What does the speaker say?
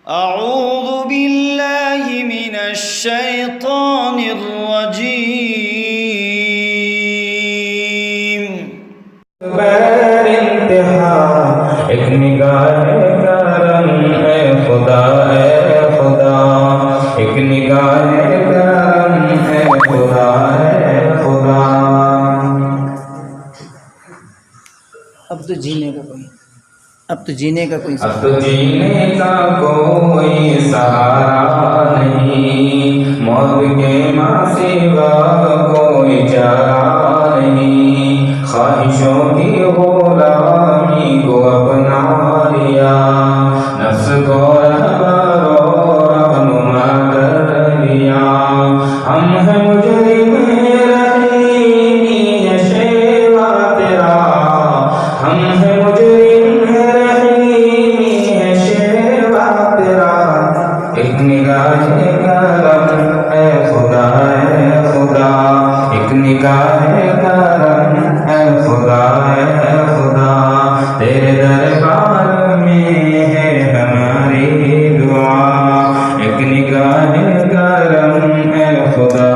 أعوذ بالله من الشيطان الرجيم बगैर इंतहा एक निगाह करम है खुदा एक निगाह करम है खुदा अब तो जीने का कोई अब तो जीने का कोई अब तो जीने का कोई सहारा नहीं, मौत के माँ सिवा कोई चारा नहीं। ख्वाहिशों की गुलामी को अपना लिया, नफ्स को रहनुमा कर लिया। हम हैं मुजरिम रहीमी है शेवा तेरा, हम हैं मुजरिम रहीमी है शेवा तेरा। एक निगाह करम है खुदा एक निगाह करम है खुदा तेरे दरबार में है हमारी दुआ। एक निगाह करम है खुदा